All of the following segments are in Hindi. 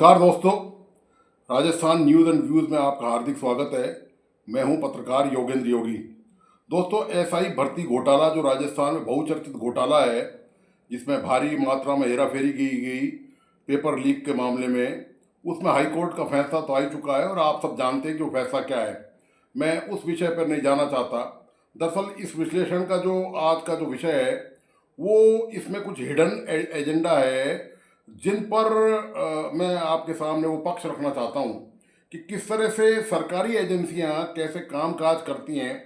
नमस्कार दोस्तों, राजस्थान न्यूज़ एंड व्यूज़ में आपका हार्दिक स्वागत है। मैं हूं पत्रकार योगेंद्र योगी। दोस्तों, एसआई भर्ती घोटाला जो राजस्थान में बहुचर्चित घोटाला है, जिसमें भारी मात्रा में हेराफेरी की गई पेपर लीक के मामले में, उसमें हाईकोर्ट का फैसला तो आ ही चुका है और आप सब जानते हैं कि वो फैसला क्या है। मैं उस विषय पर नहीं जाना चाहता। दरअसल इस विश्लेषण का जो आज का जो विषय है, वो इसमें कुछ हिडन एजेंडा है जिन पर मैं आपके सामने वो पक्ष रखना चाहता हूँ कि किस तरह से सरकारी एजेंसियाँ कैसे कामकाज करती हैं,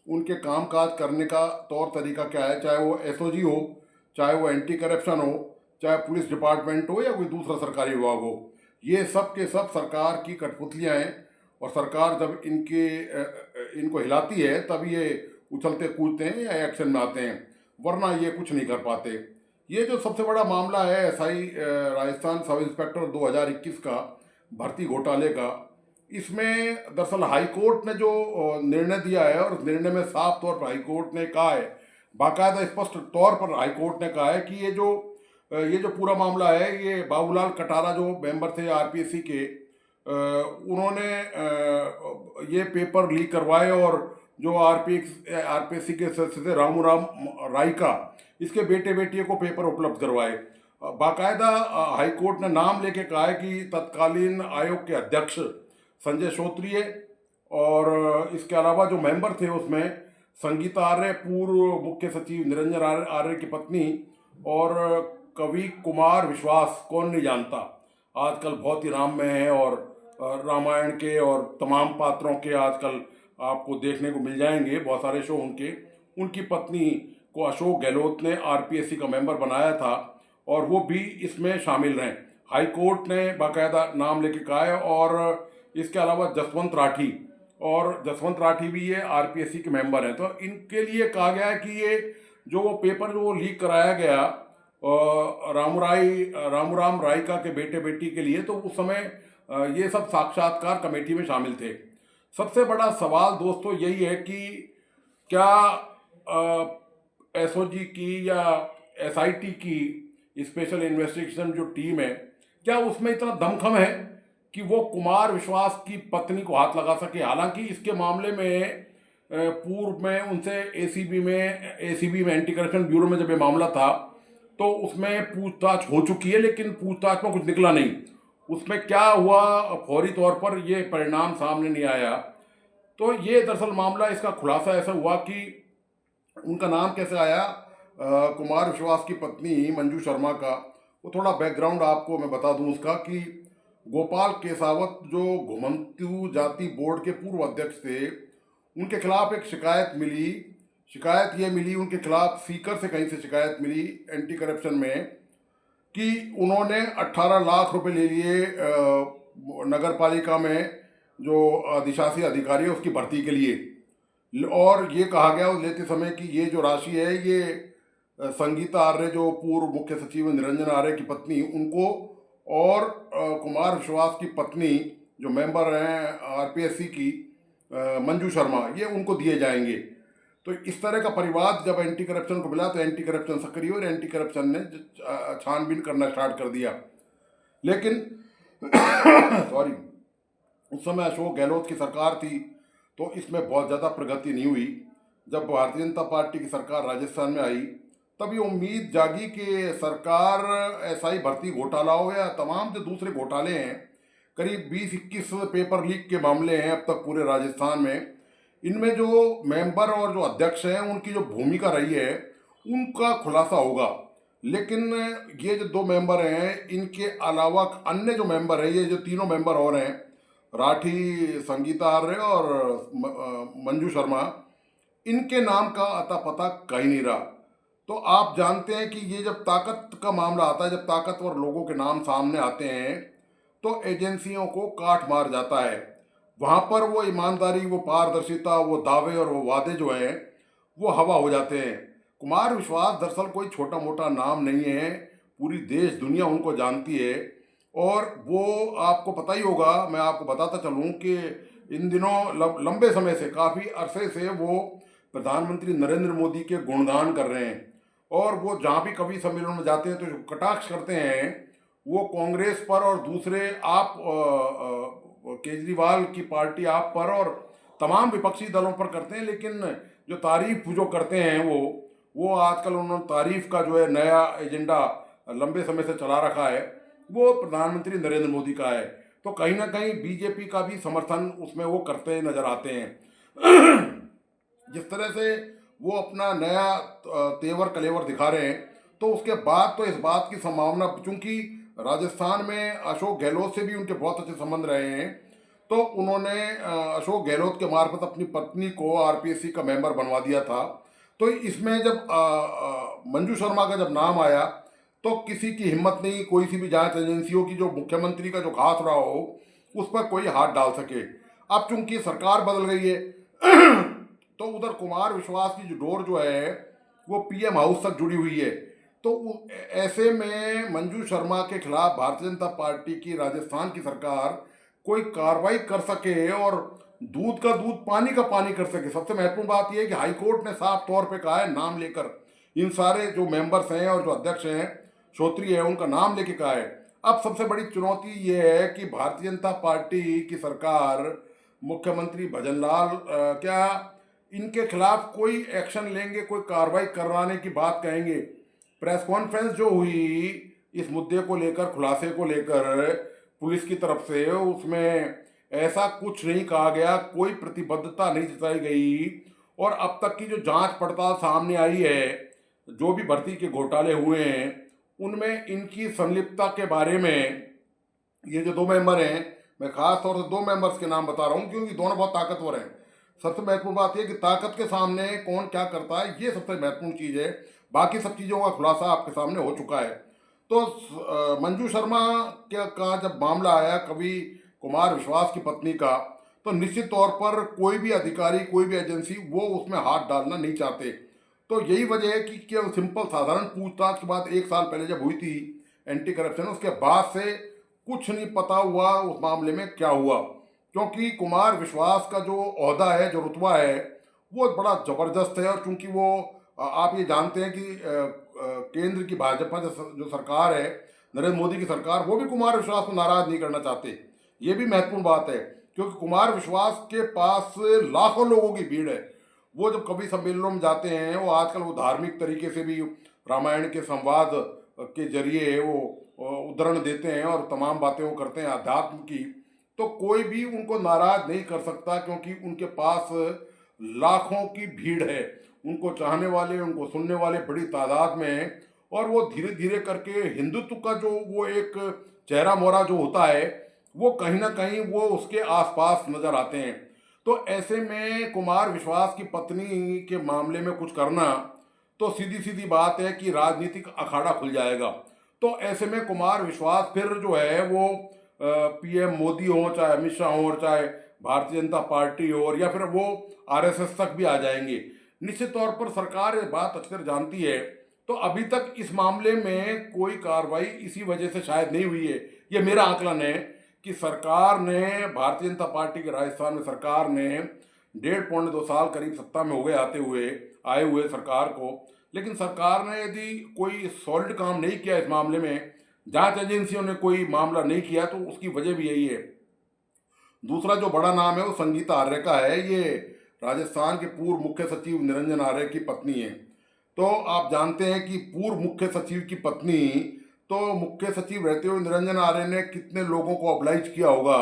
उनके कामकाज करने का तौर तरीका क्या है, चाहे वो एसओजी हो, चाहे वो एंटी करप्शन हो, चाहे पुलिस डिपार्टमेंट हो या कोई दूसरा सरकारी विभाग हो। ये सब के सब सरकार की कठपुतलियाँ हैं और सरकार जब इनको हिलाती है तब ये उछलते कूदते हैं या एक्शन में आते हैं, वरना ये कुछ नहीं कर पाते। ये जो सबसे बड़ा मामला है एसआई राजस्थान सब इंस्पेक्टर 2021 का भर्ती घोटाले का, इसमें दरअसल हाई कोर्ट ने जो निर्णय दिया है, और उस निर्णय में साफ तौर पर हाई कोर्ट ने कहा है, बाकायदा स्पष्ट तौर पर हाई कोर्ट ने कहा है कि ये जो पूरा मामला है, ये बाबूलाल कटारा जो मेंबर थे आरपीएससी के, उन्होंने ये पेपर लीक करवाए और जो आरपीएससी के सदस्य थे रामू राम रायका, इसके बेटे बेटियों को पेपर उपलब्ध करवाए। बाकायदा हाई कोर्ट ने नाम लेके कहा है कि तत्कालीन आयोग के अध्यक्ष संजय श्रोत्रिय और इसके अलावा जो मेंबर थे उसमें संगीता आर्य, पूर्व मुख्य सचिव निरंजन आर्य की पत्नी, और कवि कुमार विश्वास, कौन नहीं जानता, आजकल बहुत ही नाम में है और रामायण के और तमाम पात्रों के आजकल आपको देखने को मिल जाएंगे, बहुत सारे शो उनकी पत्नी को अशोक गहलोत ने आरपीएससी का मेंबर बनाया था और वो भी इसमें शामिल रहे। हाई कोर्ट ने बाकायदा नाम लेके कहा है। और इसके अलावा जसवंत राठी भी ये आरपीएससी के मेंबर हैं। तो इनके लिए कहा गया है कि ये जो वो पेपर जो वो लीक कराया गया रामू राम रायका के बेटे बेटी के लिए, तो उस समय ये सब साक्षात्कार कमेटी में शामिल थे। सबसे बड़ा सवाल दोस्तों यही है कि क्या एसओजी की या एसआईटी की स्पेशल इन्वेस्टिगेशन जो टीम है, क्या उसमें इतना दमखम है कि वो कुमार विश्वास की पत्नी को हाथ लगा सके। हालांकि इसके मामले में पूर्व में उनसे एसीबी में एंटी करप्शन ब्यूरो में जब ये मामला था तो उसमें पूछताछ हो चुकी है, लेकिन पूछताछ में कुछ निकला नहीं। उसमें क्या हुआ, फौरी तौर पर ये परिणाम सामने नहीं आया। तो ये दरअसल मामला, इसका खुलासा ऐसा हुआ कि उनका नाम कैसे आया, कुमार विश्वास की पत्नी मंजू शर्मा का, वो थोड़ा बैकग्राउंड आपको मैं बता दूं उसका, कि गोपाल केसावत जो घुमंतू जाति बोर्ड के पूर्व अध्यक्ष थे, उनके खिलाफ एक शिकायत ये मिली उनके खिलाफ, सीकर से कहीं से शिकायत मिली एंटी करप्शन में, कि उन्होंने 18 लाख रुपए ले लिए नगर पालिका में जो अधिशासी अधिकारी है उसकी भर्ती के लिए। और ये कहा गया लेते समय कि ये जो राशि है ये संगीता आर्य जो पूर्व मुख्य सचिव निरंजन आर्य की पत्नी, उनको और कुमार विश्वास की पत्नी जो मेंबर हैं आरपीएससी की मंजू शर्मा, ये उनको दिए जाएंगे। तो इस तरह का परिवाद जब एंटी करप्शन को मिला तो एंटी करप्शन सक्रिय और एंटी करप्शन ने छानबीन करना स्टार्ट कर दिया। लेकिन सॉरी, उस समय अशोक गहलोत की सरकार थी तो इसमें बहुत ज़्यादा प्रगति नहीं हुई। जब भारतीय जनता पार्टी की सरकार राजस्थान में आई तब ये उम्मीद जागी कि सरकार एसआई भर्ती घोटाला हो या तमाम जो दूसरे घोटाले हैं, करीब 20-21 पेपर लीक के मामले हैं अब तक पूरे राजस्थान में, इनमें जो मेंबर और जो अध्यक्ष हैं उनकी जो भूमिका रही है उनका खुलासा होगा। लेकिन ये जो 2 मेंबर हैं, इनके अलावा अन्य जो मेंबर हैं, ये जो तीनों मेंबर और हैं, राठी, संगीता आर्य और मंजू शर्मा, इनके नाम का अता पता कहीं नहीं रहा। तो आप जानते हैं कि ये जब ताकत का मामला आता है, जब ताकतवर लोगों के नाम सामने आते हैं तो एजेंसियों को काट मार जाता है। वहाँ पर वो ईमानदारी, वो पारदर्शिता, वो दावे और वो वादे जो हैं वो हवा हो जाते हैं। कुमार विश्वास दरअसल कोई छोटा मोटा नाम नहीं है, पूरी देश दुनिया उनको जानती है। और वो आपको पता ही होगा, मैं आपको बताता चलूँ कि इन दिनों लंबे समय से, काफ़ी अरसे से वो प्रधानमंत्री नरेंद्र मोदी के गुणगान कर रहे हैं। और वो जहाँ भी कवि सम्मेलन में जाते हैं तो जो कटाक्ष करते हैं वो कांग्रेस पर और दूसरे आप केजरीवाल की पार्टी आप पर और तमाम विपक्षी दलों पर करते हैं, लेकिन जो तारीफ जो करते हैं वो आजकल उन्होंने तारीफ का जो है नया एजेंडा लंबे समय से चला रखा है, वो प्रधानमंत्री नरेंद्र मोदी का है। तो कहीं ना कहीं बीजेपी का भी समर्थन उसमें वो करते नजर आते हैं। जिस तरह से वो अपना नया तेवर कलेवर दिखा रहे हैं, तो उसके बाद तो इस बात की संभावना, चूंकि राजस्थान में अशोक गहलोत से भी उनके बहुत अच्छे संबंध रहे हैं, तो उन्होंने अशोक गहलोत के मार्फत अपनी पत्नी को आरपीएससी का मेंबर बनवा दिया था। तो इसमें जब मंजू शर्मा का जब नाम आया, तो किसी की हिम्मत नहीं, कोई सी भी जांच एजेंसियों की, जो मुख्यमंत्री का जो खास रहा हो उस पर कोई हाथ डाल सके। अब चूंकि सरकार बदल गई है, तो उधर कुमार विश्वास की जो डोर जो है वो पीएम हाउस तक जुड़ी हुई है। तो ऐसे में मंजू शर्मा के खिलाफ भारतीय जनता पार्टी की राजस्थान की सरकार कोई कार्रवाई कर सके और दूध का दूध पानी का पानी कर सके। सबसे महत्वपूर्ण बात यह है कि हाईकोर्ट ने साफ तौर पे कहा है, नाम लेकर, इन सारे जो मेंबर्स हैं और जो अध्यक्ष हैं, श्रोत्रिय है, उनका नाम लेके कहा है। अब सबसे बड़ी चुनौती ये है कि भारतीय जनता पार्टी की सरकार, मुख्यमंत्री भजनलाल क्या इनके खिलाफ कोई एक्शन लेंगे, कोई कार्रवाई करवाने की बात कहेंगे। प्रेस कॉन्फ्रेंस जो हुई इस मुद्दे को लेकर, खुलासे को लेकर पुलिस की तरफ से, उसमें ऐसा कुछ नहीं कहा गया, कोई प्रतिबद्धता नहीं जताई गई। और अब तक की जो जांच पड़ताल सामने आई है, जो भी भर्ती के घोटाले हुए हैं, उनमें इनकी संलिप्तता के बारे में ये जो दो मेंबर हैं, मैं खास तौर से दो मेंबर्स के नाम बता रहा हूँ क्योंकि दोनों बहुत ताकतवर हैं। सबसे महत्वपूर्ण बात यह कि ताकत के सामने कौन क्या करता है, ये सबसे महत्वपूर्ण चीज़ है। बाकी सब चीज़ों का खुलासा आपके सामने हो चुका है। तो मंजू शर्मा का जब मामला आया कवि कुमार विश्वास की पत्नी का, तो निश्चित तौर पर कोई भी अधिकारी, कोई भी एजेंसी वो उसमें हाथ डालना नहीं चाहते। तो यही वजह है कि केवल सिंपल साधारण पूछताछ के बाद 1 साल पहले जब हुई थी एंटी करप्शन, उसके बाद से कुछ नहीं पता हुआ उस मामले में क्या हुआ। क्योंकि कुमार विश्वास का जो ओहदा है, जो रुतबा है, वो बड़ा ज़बरदस्त है। और चूंकि वो आप ये जानते हैं कि केंद्र की भाजपा जो सरकार है, नरेंद्र मोदी की सरकार, वो भी कुमार विश्वास को नाराज़ नहीं करना चाहते। ये भी महत्वपूर्ण बात है क्योंकि कुमार विश्वास के पास लाखों लोगों की भीड़ है। वो जब कवि सम्मेलनों में जाते हैं, वो आजकल वो धार्मिक तरीके से भी रामायण के संवाद के जरिए वो उदाहरण देते हैं और तमाम बातें वो करते हैं अध्यात्म की। तो कोई भी उनको नाराज नहीं कर सकता क्योंकि उनके पास लाखों की भीड़ है, उनको चाहने वाले, उनको सुनने वाले बड़ी तादाद में हैं। और वो धीरे धीरे करके हिंदुत्व का जो वो एक चेहरा मोहरा जो होता है, वो कहीं ना कहीं वो उसके आसपास नजर आते हैं। तो ऐसे में कुमार विश्वास की पत्नी के मामले में कुछ करना, तो सीधी सीधी बात है कि राजनीतिक अखाड़ा खुल जाएगा। तो ऐसे में कुमार विश्वास फिर जो है वो पीएम मोदी हो, चाहे अमित शाह हो, और चाहे भारतीय जनता पार्टी हो, और या फिर वो आरएसएस तक भी आ जाएंगे। निश्चित तौर पर सरकार ये बात अक्सर जानती है। तो अभी तक इस मामले में कोई कार्रवाई इसी वजह से शायद नहीं हुई है। ये मेरा आकलन है कि सरकार ने, भारतीय जनता पार्टी के राजस्थान में सरकार ने 1.5-2 साल करीब सत्ता में हो गए आए हुए सरकार को, लेकिन सरकार ने यदि कोई सॉलिड काम नहीं किया इस मामले में, जांच एजेंसियों ने कोई मामला नहीं किया, तो उसकी वजह भी यही है। दूसरा जो बड़ा नाम है वो संगीता आर्य का है। ये राजस्थान के पूर्व मुख्य सचिव निरंजन आर्य की पत्नी है। तो आप जानते हैं कि पूर्व मुख्य सचिव की पत्नी, तो मुख्य सचिव रहते हुए निरंजन आर्य ने कितने लोगों को ऑब्लाइज किया होगा,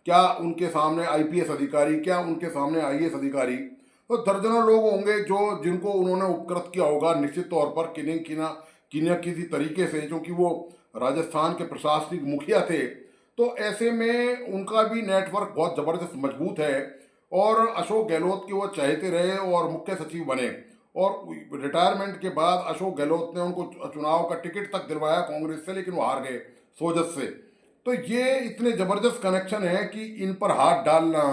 क्या उनके सामने आईपीएस अधिकारी, क्या उनके सामने आईएएस अधिकारी, तो दर्जनों लोग होंगे जो जिनको उन्होंने उपकृत किया होगा निश्चित तौर पर किन्हीं किसी तरीके से, क्योंकि वो राजस्थान के प्रशासनिक मुखिया थे। तो ऐसे में उनका भी नेटवर्क बहुत ज़बरदस्त मजबूत है। और अशोक गहलोत के वो चाहते रहे और मुख्य सचिव बने, और रिटायरमेंट के बाद अशोक गहलोत ने उनको चुनाव का टिकट तक दिलवाया कांग्रेस से, लेकिन वो हार गए सोजत से। तो ये इतने ज़बरदस्त कनेक्शन है कि इन पर हाथ डालना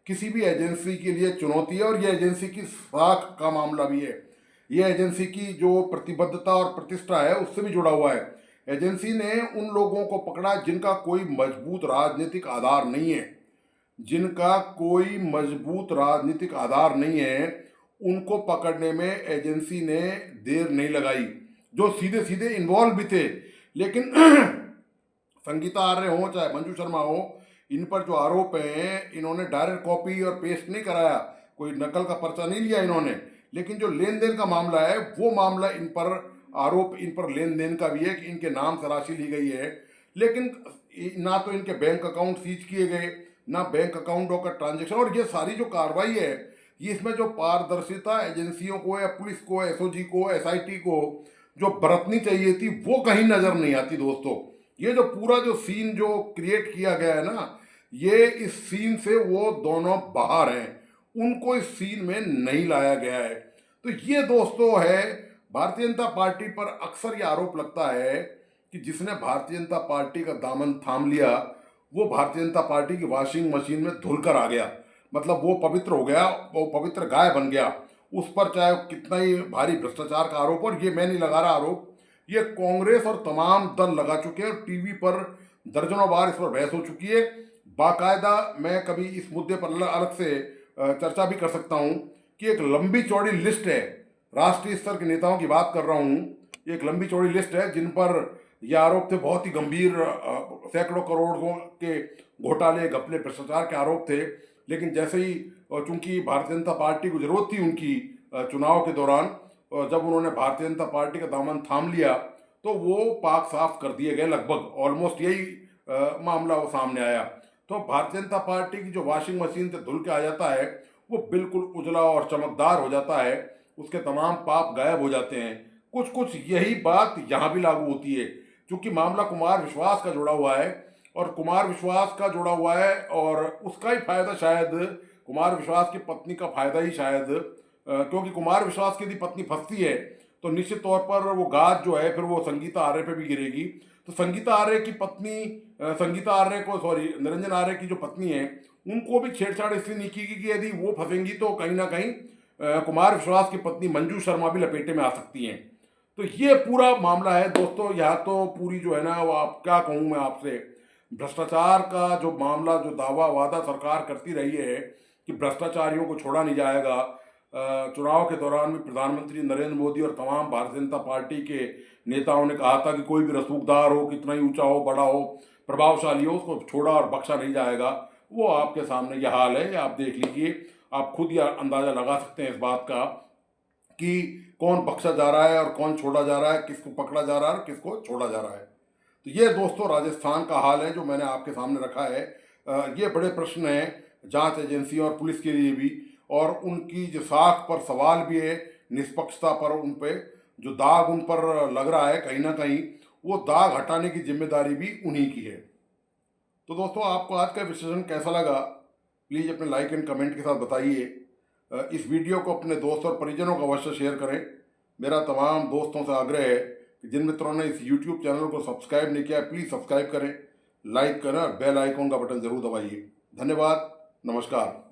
किसी भी एजेंसी के लिए चुनौती है। और ये एजेंसी की साख का मामला भी है, ये एजेंसी की जो प्रतिबद्धता और प्रतिष्ठा है उससे भी जुड़ा हुआ है। एजेंसी ने उन लोगों को पकड़ा जिनका कोई मजबूत राजनीतिक आधार नहीं है, जिनका कोई मजबूत राजनीतिक आधार नहीं है, उनको पकड़ने में एजेंसी ने देर नहीं लगाई, जो सीधे सीधे इन्वॉल्व भी थे। लेकिन संगीता आर्य हो चाहे मंजू शर्मा हो, इन पर जो आरोप हैं, इन्होंने डायरेक्ट कॉपी और पेस्ट नहीं कराया, कोई नकल का पर्चा नहीं लिया इन्होंने, लेकिन जो लेन देन का मामला है वो मामला इन पर आरोप, इन पर लेन देन का भी है कि इनके नाम से राशि ली गई है, लेकिन ना तो इनके बैंक अकाउंट सीज किए गए, ना बैंक अकाउंटों का ट्रांजेक्शन। और ये सारी जो कार्रवाई है, ये इसमें जो पारदर्शिता एजेंसियों को या पुलिस को, एसओजी को, एसआईटी को जो बरतनी चाहिए थी, वो कहीं नजर नहीं आती दोस्तों। ये जो पूरा जो सीन जो क्रिएट किया गया है ना, ये इस सीन से वो दोनों बाहर हैं, उनको इस सीन में नहीं लाया गया है। तो ये दोस्तों है, भारतीय जनता पार्टी पर अक्सर ये आरोप लगता है कि जिसने भारतीय जनता पार्टी का दामन थाम लिया, वो भारतीय जनता पार्टी की वॉशिंग मशीन में धुल कर आ गया, मतलब वो पवित्र हो गया, वो पवित्र गाय बन गया। उस पर चाहे कितना ही भारी भ्रष्टाचार का आरोप, और ये मैं नहीं लगा रहा आरोप, ये कांग्रेस और तमाम दल लगा चुके हैं, और टीवी पर दर्जनों बार इस पर बहस हो चुकी है। बाकायदा मैं कभी इस मुद्दे पर अलग से चर्चा भी कर सकता हूँ कि एक लंबी चौड़ी लिस्ट है, राष्ट्रीय स्तर के नेताओं की बात कर रहा हूँ, एक लंबी चौड़ी लिस्ट है जिन पर यह आरोप थे, बहुत ही गंभीर सैकड़ों करोड़ों के घोटाले, घपले, भ्रष्टाचार के आरोप थे। लेकिन जैसे ही चूंकि भारतीय जनता पार्टी को जरूरत थी उनकी चुनाव के दौरान, जब उन्होंने भारतीय जनता पार्टी का दामन थाम लिया, तो वो पाक साफ कर दिए गए, लगभग ऑलमोस्ट यही मामला वो सामने आया। तो भारतीय जनता पार्टी की जो वॉशिंग मशीन से धुल के आ जाता है, वो बिल्कुल उजला और चमकदार हो जाता है, उसके तमाम पाप गायब हो जाते हैं। कुछ कुछ यही बात यहाँ भी लागू होती है, क्योंकि मामला कुमार विश्वास का जुड़ा हुआ है, और कुमार विश्वास का जुड़ा हुआ है, और उसका ही फायदा शायद, कुमार विश्वास की पत्नी का फायदा ही शायद, क्योंकि कुमार विश्वास की यदि पत्नी फंसती है तो निश्चित तौर पर वो गाज जो है फिर वो संगीता आर्य पे भी गिरेगी। तो संगीता आर्य की पत्नी, संगीता आर्य को, सॉरी, निरंजन आर्य की जो पत्नी है, उनको भी छेड़छाड़ इसलिए नहीं की कि यदि वो फंसेंगी तो कहीं ना कहीं कुमार विश्वास की पत्नी मंजू शर्मा भी लपेटे में आ सकती हैं। तो ये पूरा मामला है दोस्तों। यहाँ तो पूरी जो है ना, वो आप क्या कहूँ मैं आपसे, भ्रष्टाचार का जो मामला, जो दावा वादा सरकार करती रही है कि भ्रष्टाचारियों को छोड़ा नहीं जाएगा, चुनाव के दौरान भी प्रधानमंत्री नरेंद्र मोदी और तमाम भारतीय जनता पार्टी के नेताओं ने कहा था कि कोई भी रसूखदार हो, कितना ही ऊंचा हो, बड़ा हो, प्रभावशाली हो, उसको छोड़ा और बख्शा नहीं जाएगा। वो आपके सामने यह हाल है, आप देख लीजिए, आप खुद ही अंदाजा लगा सकते हैं इस बात का कि कौन बख्शा जा रहा है और कौन छोड़ा जा रहा है, किसको पकड़ा जा रहा है और किसको छोड़ा जा रहा है। तो ये दोस्तों राजस्थान का हाल है जो मैंने आपके सामने रखा है। ये बड़े प्रश्न हैं जांच एजेंसी और पुलिस के लिए भी, और उनकी जो साख पर सवाल भी है, निष्पक्षता पर, उन पे जो दाग उन पर लग रहा है कहीं ना कहीं, वो दाग हटाने की जिम्मेदारी भी उन्हीं की है। तो दोस्तों, आपको आज का विश्लेषण कैसा लगा, प्लीज़ अपने लाइक एंड कमेंट के साथ बताइए। इस वीडियो को अपने दोस्त और परिजनों को अवश्य शेयर करें। मेरा तमाम दोस्तों से आग्रह है कि जिन मित्रों ने इस YouTube चैनल को सब्सक्राइब नहीं किया है, प्लीज़ सब्सक्राइब करें, लाइक करें और बेल आइकॉन का बटन ज़रूर दबाइए। धन्यवाद, नमस्कार।